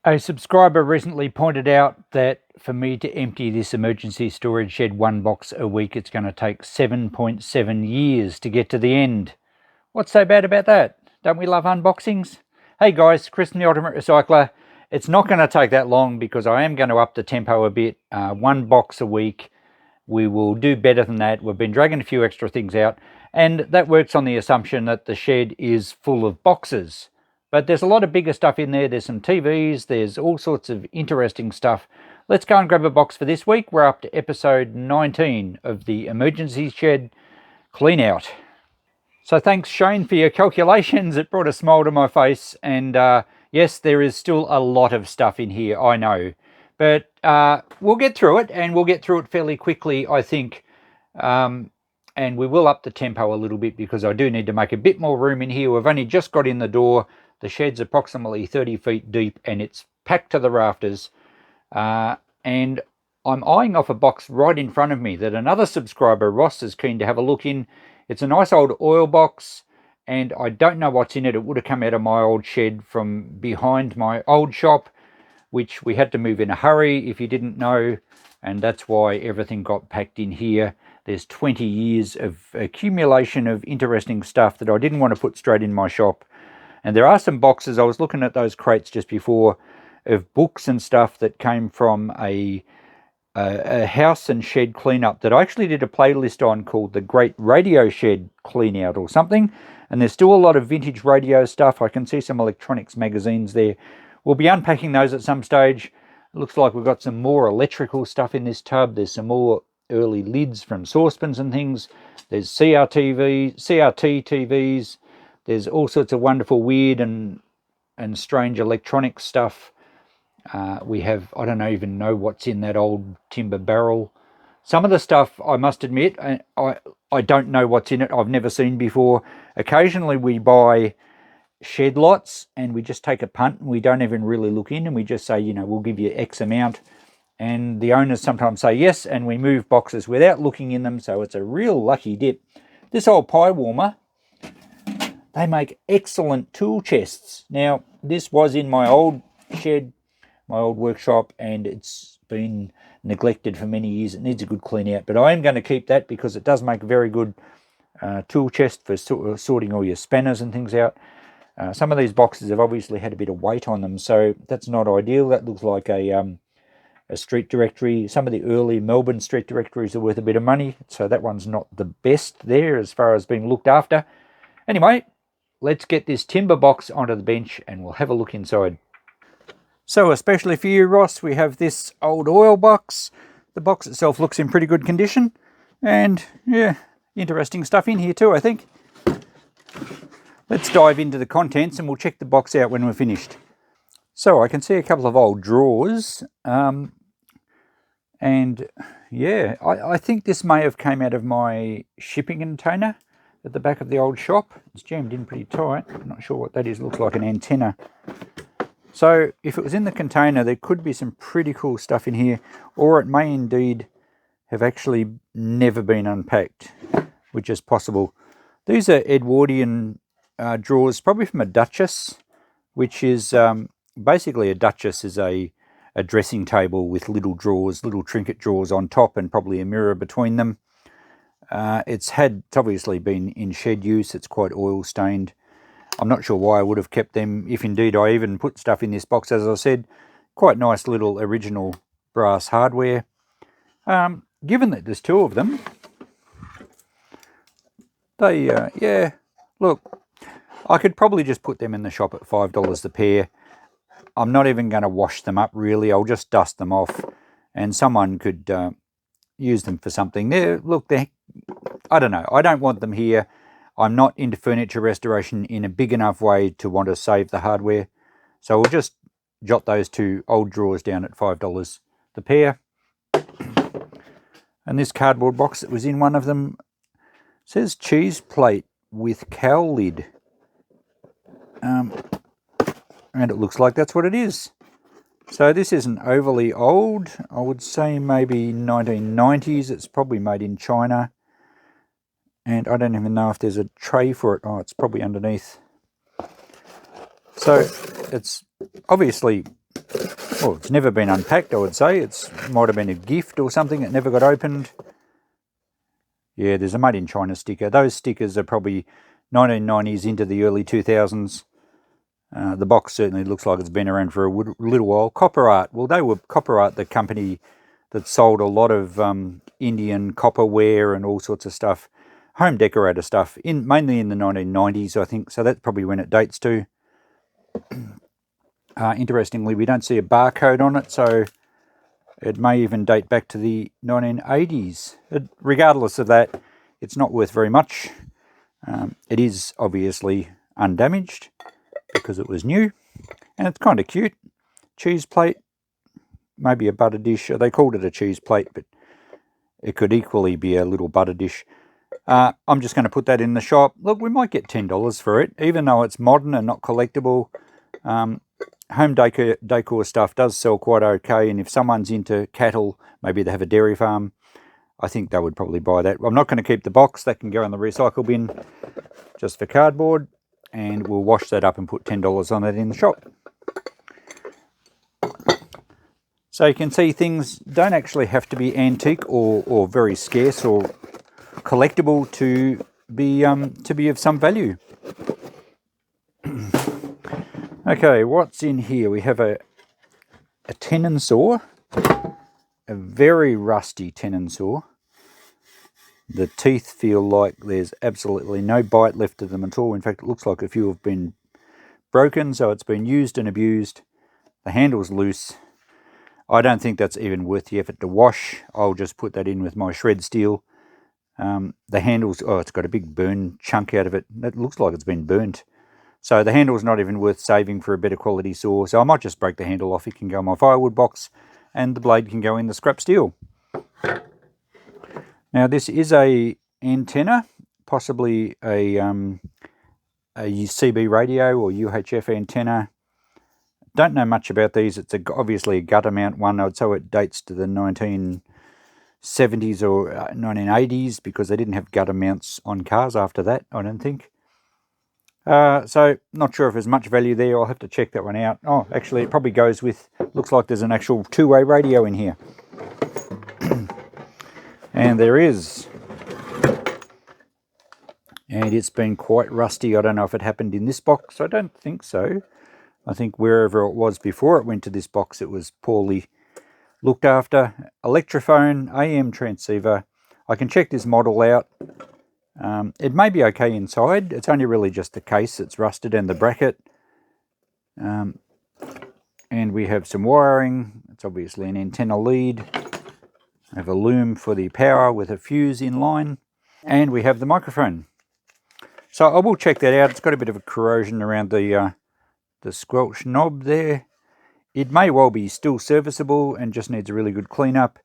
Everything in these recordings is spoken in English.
A subscriber recently pointed out that for me to empty this emergency storage shed one box a week, it's going to take 7.7 years to get to the end. What's so bad about that? Don't we love unboxings? Hey guys, Chris from the Ultimate Recycler. It's not going to take that long because I am going to up the tempo a bit. One box a week. We will do better than that. We've been dragging a few extra things out, and that works on the assumption that the shed is full of boxes. But there's a lot of bigger stuff in there. There's some TVs. There's all sorts of interesting stuff. Let's go and grab a box for this week. We're up to episode 19 of the Emergency Shed Clean Out. So thanks, Shane, for your calculations. It brought a smile to my face. And yes, there is still a lot of stuff in here, I know. But we'll get through it, and we'll get through it fairly quickly, I think. And we will up the tempo a little bit because I do need to make a bit more room in here. We've only just got in the door. The shed's approximately 30 feet deep and it's packed to the rafters. And I'm eyeing off a box right in front of me that another subscriber, Ross, is keen to have a look in. It's a nice old oil box, and I don't know what's in it. It would have come out of my old shed from behind my old shop, which we had to move in a hurry, if you didn't know. And that's why everything got packed in here. There's 20 years of accumulation of interesting stuff that I didn't want to put straight in my shop. And there are some boxes, I was looking at those crates just before, of books and stuff that came from a house and shed cleanup that I actually did a playlist on called The Great Radio Shed Clean Out or something. And there's still a lot of vintage radio stuff. I can see some electronics magazines there. We'll be unpacking those at some stage. It looks like we've got some more electrical stuff in this tub. There's some more early lids from saucepans and things. There's CRT TVs. There's all sorts of wonderful, weird and strange electronic stuff. We have, I don't even know what's in that old timber barrel. Some of the stuff, I must admit, I don't know what's in it. I've never seen before. Occasionally we buy shed lots and we just take a punt and we don't even really look in, and we just say, we'll give you X amount. And the owners sometimes say yes, and we move boxes without looking in them. So it's a real lucky dip. This old pie warmer, they make excellent tool chests. Now, this was in my old shed, my old workshop, and it's been neglected for many years. It needs a good clean out, but I am going to keep that because it does make a very good tool chest for sorting all your spanners and things out. Some of these boxes have obviously had a bit of weight on them, so that's not ideal. That looks like a street directory. Some of the early Melbourne street directories are worth a bit of money, so that one's not the best there as far as being looked after. Anyway, let's get this timber box onto the bench and we'll have a look inside. So especially for you, Ross, we have this old oil box. The box itself looks in pretty good condition. And yeah, interesting stuff in here too, I think. Let's dive into the contents and we'll check the box out when we're finished. So I can see a couple of old drawers. And yeah, I think this may have came out of my shipping container at the back of the old shop. It's jammed in pretty tight. I'm not sure what that is. It looks like an antenna. So if it was in the container, there could be some pretty cool stuff in here, or it may indeed have actually never been unpacked, which is possible. These are Edwardian drawers, probably from a Duchess, which is basically a Duchess is a dressing table with little drawers, little trinket drawers on top, and probably a mirror between them. It's obviously been in shed use. It's quite oil stained. I'm not sure why I would have kept them, if indeed I even put stuff in this box. As I said, quite nice little original brass hardware. Given that there's two of them, they, yeah, look, I could probably just put them in the shop at $5 a pair. I'm not even going to wash them up, really. I'll just dust them off, and someone could use them for something. Look, I don't know. I don't want them here. I'm not into furniture restoration in a big enough way to want to save the hardware. So we'll just jot those two old drawers down at $5 the pair. And this cardboard box that was in one of them says cheese plate with cowl lid. And it looks like that's what it is. So this isn't overly old. I would say maybe 1990s. It's probably made in China. And I don't even know if there's a tray for it. Oh, it's probably underneath. So it's obviously Well, it's never been unpacked, I would say. It might have been a gift or something that never got opened. Yeah, there's a made in China sticker. Those stickers are probably 1990s into the early 2000s. The box certainly looks like it's been around for a little while. Copper Art. Well, they were Copper Art, the company that sold a lot of Indian copperware and all sorts of stuff. Home decorator stuff, mainly in the 1990s, I think. So that's probably when it dates to. Interestingly, we don't see a barcode on it, so it may even date back to the 1980s. Regardless of that, it's not worth very much. It is obviously undamaged because it was new, and it's kind of cute. Cheese plate, maybe a butter dish. They called it a cheese plate, but it could equally be a little butter dish. I'm just going to put that in the shop. Look, we might get $10 for it, even though it's modern and not collectible. Home decor stuff does sell quite okay, and if someone's into cattle, maybe they have a dairy farm, I think they would probably buy that. I'm not going to keep the box. That can go in the recycle bin just for cardboard, and we'll wash that up and put $10 on it in the shop. So you can see things don't actually have to be antique or very scarce or collectible to be of some value. Okay, what's in here? We have a tenon saw, a very rusty tenon saw. The teeth feel like there's absolutely no bite left of them at all. In fact, it looks like a few have been broken, so it's been used and abused. The handle's loose. I don't think that's even worth the effort to wash. I'll just put that in with my shred steel. The handle's, it's got a big burn chunk out of it. That looks like it's been burnt. So the handle's not even worth saving for a better quality saw. So I might just break the handle off. It can go in my firewood box, and the blade can go in the scrap steel. Now this is a antenna, possibly a CB radio or UHF antenna. Don't know much about these. It's obviously a gutter mount one. I'd say it dates to the 1970s or 1980s because they didn't have gutter mounts on cars after that, I don't think. So not sure if there's much value there. I'll have to check that one out. Oh, actually it probably goes with, looks like there's an actual two-way radio in here. And there is. And it's been quite rusty. I don't know if it happened in this box. I don't think so. I think wherever it was before it went to this box, it was poorly looked after. Electrophone, AM transceiver. I can check this model out. It may be okay inside. It's only really just the case that's rusted and the bracket. And we have some wiring. It's obviously an antenna lead. I have a loom for the power with a fuse in line. And we have the microphone. So I will check that out. It's got a bit of a corrosion around the squelch knob there. It may well be still serviceable and just needs a really good cleanup.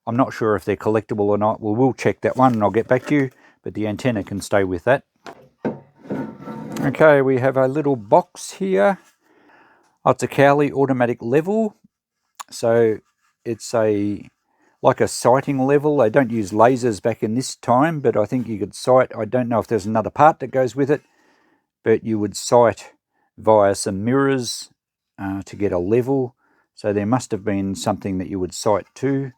I'm not sure if they're collectible or not. We'll check that one and I'll get back to you. But the antenna can stay with that. Okay, we have a little box here. Oh, it's a Cowley automatic level. So it's like a sighting level. They don't use lasers back in this time, but I think you could sight. I don't know if there's another part that goes with it, but you would sight via some mirrors to get a level. So there must have been something that you would sight to.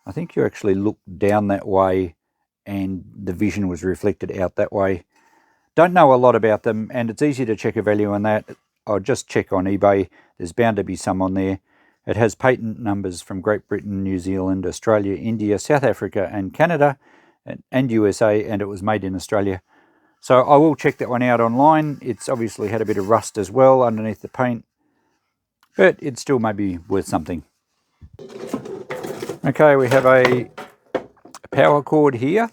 I think you actually look down that way and the vision was reflected out that way. Don't know a lot about them, and it's easy to check a value on that. I'll just check on eBay. There's bound to be some on there. It has patent numbers from Great Britain, New Zealand, Australia, India, South Africa and Canada and USA, and it was made in Australia. So I will check that one out online. It's obviously had a bit of rust as well underneath the paint, but it still may be worth something. Okay, we have a power cord here.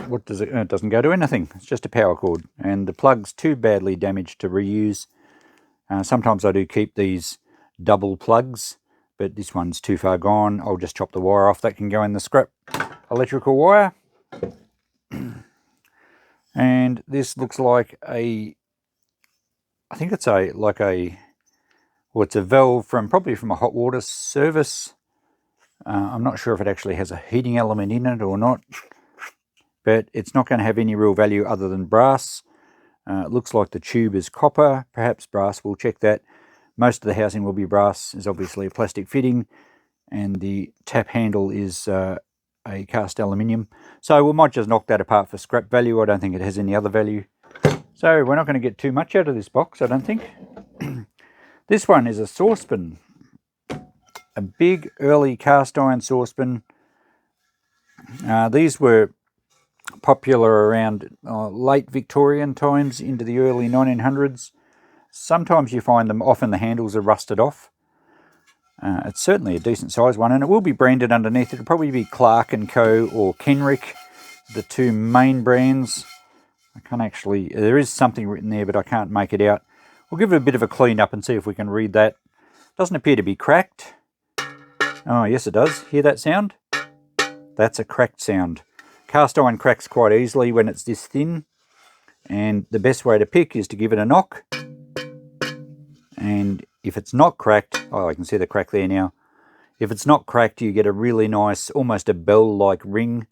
What does it doesn't go to anything. It's just a power cord, and the plug's too badly damaged to reuse. Sometimes I do keep these double plugs, but this one's too far gone. I'll just chop the wire off. That can go in the scrap electrical wire. And this looks like I think it's it's a valve probably from a hot water service. I'm not sure if it actually has a heating element in it or not, but it's not going to have any real value other than brass. It looks like the tube is copper, perhaps brass. We'll check that. Most of the housing will be brass. Is obviously a plastic fitting, and the tap handle is a cast aluminium. So we might just knock that apart for scrap value. I don't think it has any other value. So we're not going to get too much out of this box, I don't think. This one is a saucepan. A big early cast iron saucepan. These were popular around late Victorian times into the early 1900s. Sometimes you find them, often the handles are rusted off. It's certainly a decent sized one, and it will be branded underneath. It'll probably be Clark & Co. or Kenrick, the two main brands. I can't actually, there is something written there, but I can't make it out. We'll give it a bit of a clean up and see if we can read that. Doesn't appear to be cracked. Oh, yes it does. Hear that sound? That's a cracked sound. Cast iron cracks quite easily when it's this thin, and the best way to pick is to give it a knock. And if it's not cracked, oh, I can see the crack there now. If it's not cracked, you get a really nice, almost a bell-like ring,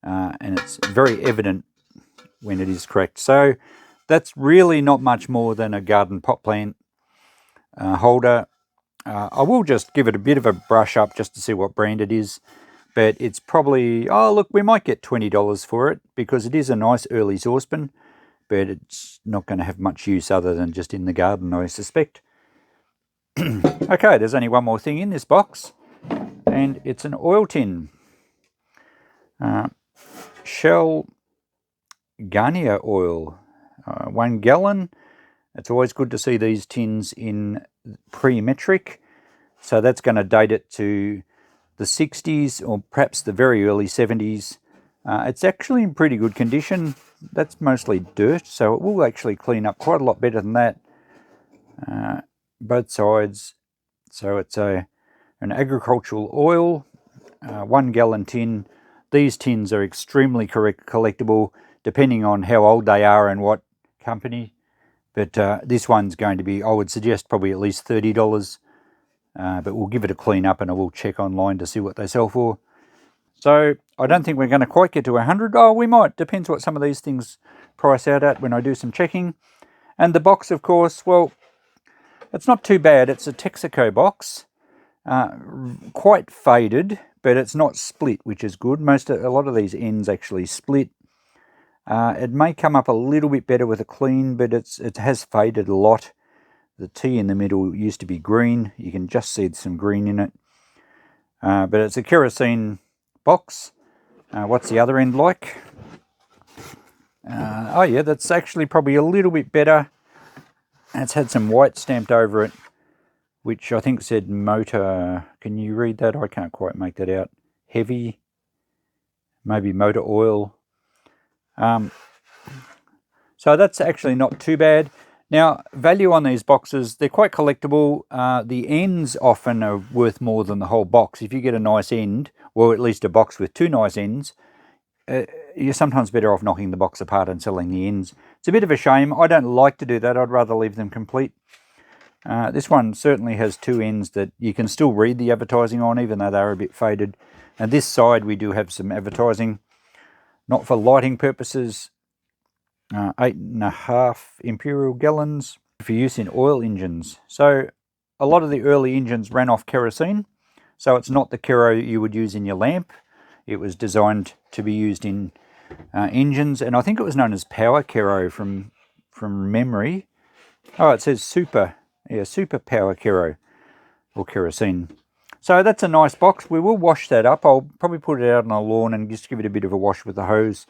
and it's very evident when it is cracked. So that's really not much more than a garden pot plant holder. I will just give it a bit of a brush up just to see what brand it is, but it's probably, oh look, we might get $20 for it because it is a nice early saucepan, but it's not going to have much use other than just in the garden, I suspect. Okay, there's only one more thing in this box, and it's an oil tin. Shell Garnier oil, 1 gallon. It's always good to see these tins in pre-metric, so that's going to date it to the 60s or perhaps the very early 70s. It's actually in pretty good condition. That's mostly dirt, so it will actually clean up quite a lot better than that. Both sides. So it's an agricultural oil, 1 gallon tin. These tins are extremely collectible depending on how old they are and what company. But this one's going to be, I would suggest, probably at least $30. But we'll give it a clean up and I will check online to see what they sell for. So I don't think we're going to quite get to 100. Oh, we might. Depends what some of these things price out at when I do some checking. And the box, of course, well, it's not too bad. It's a Texaco box. Quite faded, but it's not split, which is good. A lot of these ends actually split. It may come up a little bit better with a clean, but it has faded a lot. The T in the middle used to be green. You can just see some green in it. But it's a kerosene box. What's the other end like? Oh yeah, that's actually probably a little bit better. It's had some white stamped over it, which I think said motor. Can you read that? I can't quite make that out. Heavy, maybe motor oil. So that's actually not too bad. Now, value on these boxes, they're quite collectible. The ends often are worth more than the whole box. If you get a nice end, or at least a box with two nice ends, you're sometimes better off knocking the box apart and selling the ends. It's a bit of a shame. I don't like to do that. I'd rather leave them complete. This one certainly has two ends that you can still read the advertising on, even though they're a bit faded. And this side, we do have some advertising, not for lighting purposes. 8.5 imperial gallons for use in oil engines. So a lot of the early engines ran off kerosene, so it's not the kero you would use in your lamp. It was designed to be used in engines, and I think it was known as power kero from memory. Oh, it says super power kero or kerosene. So that's a nice box. We will wash that up. I'll probably put it out on the lawn and just give it a bit of a wash with the hose.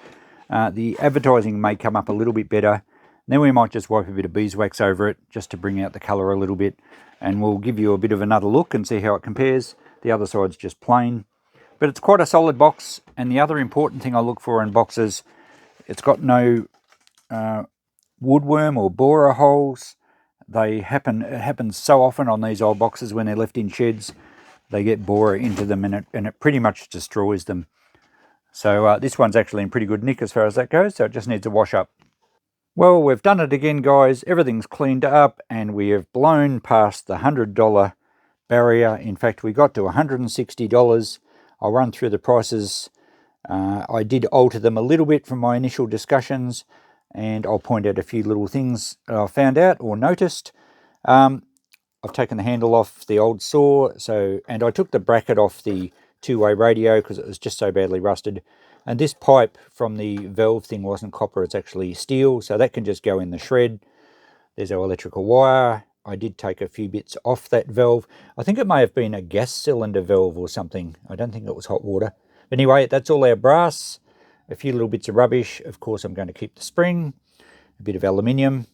The advertising may come up a little bit better. Then we might just wipe a bit of beeswax over it just to bring out the colour a little bit. And we'll give you a bit of another look and see how it compares. The other side's just plain. But it's quite a solid box. And the other important thing I look for in boxes, it's got no woodworm or borer holes. It happens so often on these old boxes when they're left in sheds. They get borer into them and it pretty much destroys them. So this one's actually in pretty good nick as far as that goes, so it just needs a wash up. Well, we've done it again, guys. Everything's cleaned up and we have blown past the $100 barrier. In fact, we got to $160. I'll run through the prices. I did alter them a little bit from my initial discussions, and I'll point out a few little things I found out or noticed. I've taken the handle off the old saw, and I took the bracket off the two-way radio because it was just so badly rusted. And this pipe from the valve thing wasn't copper, it's actually steel, so that can just go in the shred. There's our electrical wire. I did take a few bits off that valve. I think it may have been a gas cylinder valve or something. I don't think it was hot water. Anyway, that's all our brass. A few little bits of rubbish. Of course, I'm going to keep the spring, a bit of aluminium,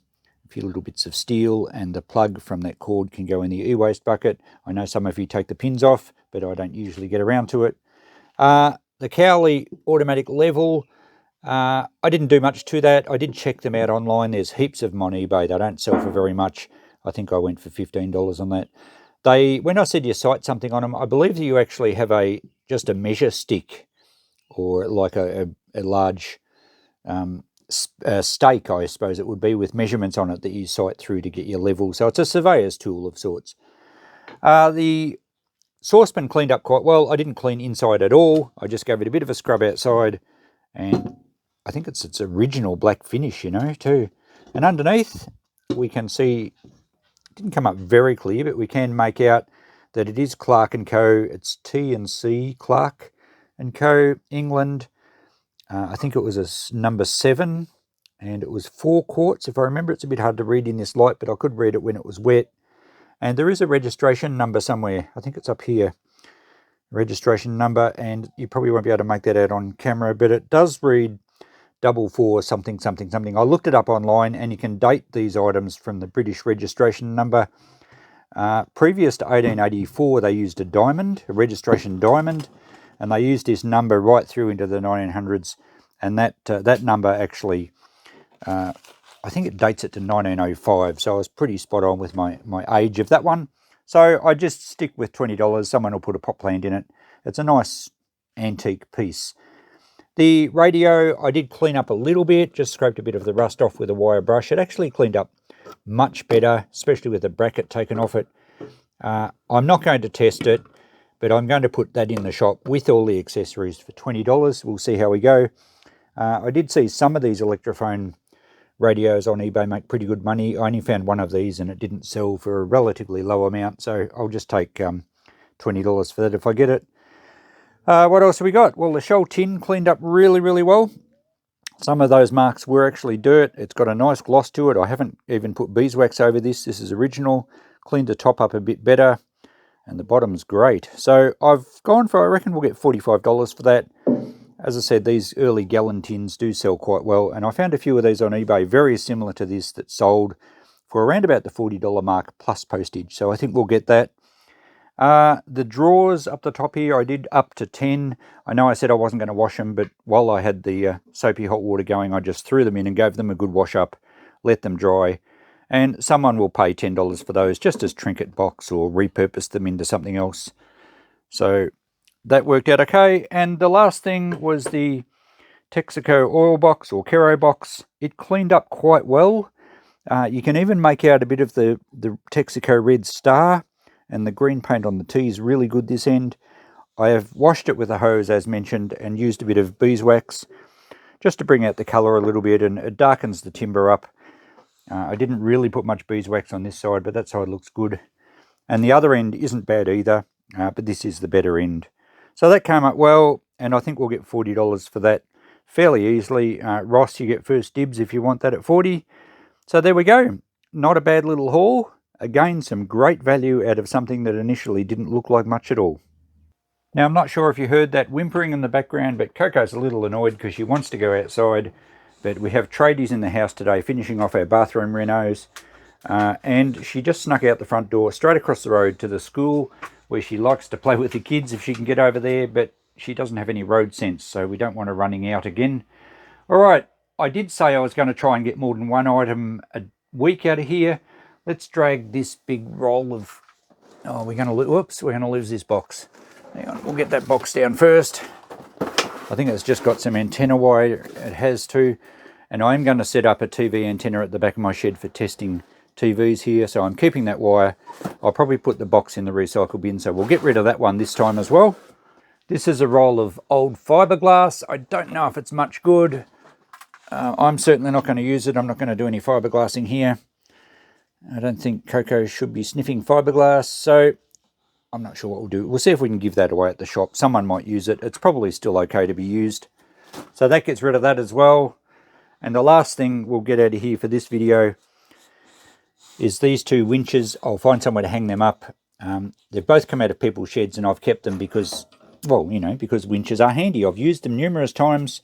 a few little bits of steel, and the plug from that cord can go in the e-waste bucket. I know some of you take the pins off, but I don't usually get around to it. The Cowley automatic level, I didn't do much to that. I did check them out online. There's heaps of them on eBay. They don't sell for very much. I think I went for $15 on that. When I said you sight something on them, I believe that you actually have just a measure stick, or like a large stake, I suppose it would be, with measurements on it that you sight through to get your level. So it's a surveyor's tool of sorts. The saucepan cleaned up quite well. I didn't clean inside at all. I just gave it a bit of a scrub outside, and I think it's its original black finish, too. And underneath, we can see, it didn't come up very clear, but we can make out that it is Clark & Co. It's T&C Clark & Co. England. I think it was a number 7, and it was 4 quarts, if I remember. It's a bit hard to read in this light, but I could read it when it was wet. And there is a registration number somewhere. I think it's up here. Registration number, and you probably won't be able to make that out on camera, but it does read 44 something something something. I looked it up online, and you can date these items from the British registration number. Previous to 1884, they used a diamond, a registration diamond, and they used this number right through into the 1900s. And that number actually, I think it dates it to 1905. So I was pretty spot on with my age of that one. So I just stick with $20. Someone will put a pot plant in it. It's a nice antique piece. The radio, I did clean up a little bit, just scraped a bit of the rust off with a wire brush. It actually cleaned up much better, especially with the bracket taken off it. I'm not going to test it, but I'm going to put that in the shop with all the accessories for $20. We'll see how we go. I did see some of these Electrophone radios on eBay make pretty good money. I only found one of these, and it didn't sell for a relatively low amount, so I'll just take $20 for that if I get it. What else have we got? Well, the shell tin cleaned up really, really well. Some of those marks were actually dirt. It's got a nice gloss to it. I haven't even put beeswax over this. This is original. Cleaned the top up a bit better, and the bottom's great. So I've gone for, I reckon we'll get $45 for that. As I said, these early gallon tins do sell quite well, and I found a few of these on eBay very similar to this that sold for around about the $40 mark plus postage. So I think we'll get that. The drawers up the top here, I did up to 10. I know I said I wasn't going to wash them, but while I had the soapy hot water going, I just threw them in and gave them a good wash up, let them dry. And someone will pay $10 for those just as trinket box or repurpose them into something else. So that worked out okay. And the last thing was the Texaco oil box or Kero box. It cleaned up quite well. You can even make out a bit of the Texaco red star, and the green paint on the T is really good this end. I have washed it with a hose, as mentioned, and used a bit of beeswax just to bring out the colour a little bit, and it darkens the timber up. I didn't really put much beeswax on this side, but that side looks good. And the other end isn't bad either, but this is the better end. So that came up well, and I think we'll get $40 for that fairly easily. Ross, you get first dibs if you want that at $40. So there we go. Not a bad little haul. Again, some great value out of something that initially didn't look like much at all. Now, I'm not sure if you heard that whimpering in the background, but Coco's a little annoyed because she wants to go outside. But we have tradies in the house today finishing off our bathroom renos. And she just snuck out the front door straight across the road to the school where she likes to play with the kids if she can get over there. But she doesn't have any road sense, so we don't want her running out again. All right, I did say I was going to try and get more than one item a week out of here. Let's drag this big roll of... Oh, we're going to lose this box. Hang on, we'll get that box down first. I think it's just got some antenna wire. It has too. And I'm going to set up a TV antenna at the back of my shed for testing TVs here. So I'm keeping that wire. I'll probably put the box in the recycle bin. So we'll get rid of that one this time as well. This is a roll of old fiberglass. I don't know if it's much good. I'm certainly not going to use it. I'm not going to do any fiberglassing here. I don't think Coco should be sniffing fiberglass, so I'm not sure what we'll do. We'll see if we can give that away at the shop. Someone might use it. It's probably still okay to be used. So that gets rid of that as well. And the last thing we'll get out of here for this video is these two winches. I'll find somewhere to hang them up. They've both come out of people's sheds, and I've kept them because, well, you know, because winches are handy. I've used them numerous times.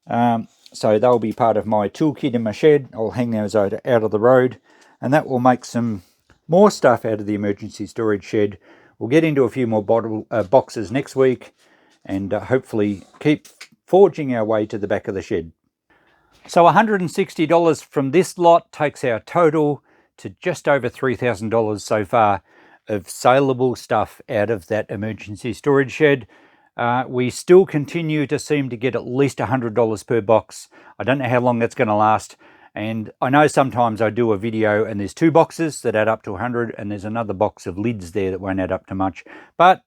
So they'll be part of my toolkit in my shed. I'll hang those out of the road, and that will make some more stuff out of the emergency storage shed. We'll get into a few more boxes next week, and hopefully keep forging our way to the back of the shed. So $160 from this lot takes our total to just over $3,000 so far of saleable stuff out of that emergency storage shed. We still continue to seem to get at least $100 per box. I don't know how long that's going to last. And I know sometimes I do a video and there's two boxes that add up to 100, and there's another box of lids there that won't add up to much. But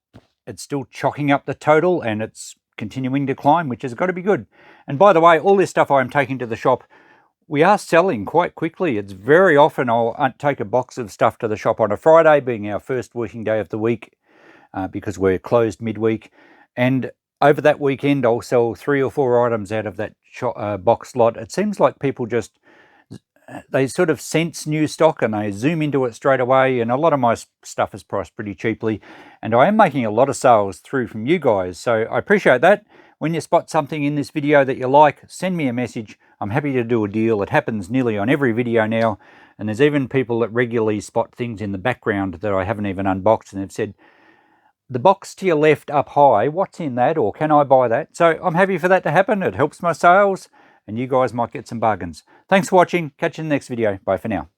it's still chalking up the total, and it's continuing to climb, which has got to be good. And by the way, all this stuff I'm taking to the shop, we are selling quite quickly. It's very often I'll take a box of stuff to the shop on a Friday, being our first working day of the week, because we're closed midweek. And over that weekend, I'll sell 3 or 4 items out of that box lot. It seems like people just, they sort of sense new stock and they zoom into it straight away. And a lot of my stuff is priced pretty cheaply. And I am making a lot of sales through from you guys. So I appreciate that. When you spot something in this video that you like, send me a message. I'm happy to do a deal. It happens nearly on every video now. And there's even people that regularly spot things in the background that I haven't even unboxed, and they've said, the box to your left up high, what's in that, or can I buy that? So I'm happy for that to happen. It helps my sales, and you guys might get some bargains. Thanks for watching. Catch you in the next video. Bye for now.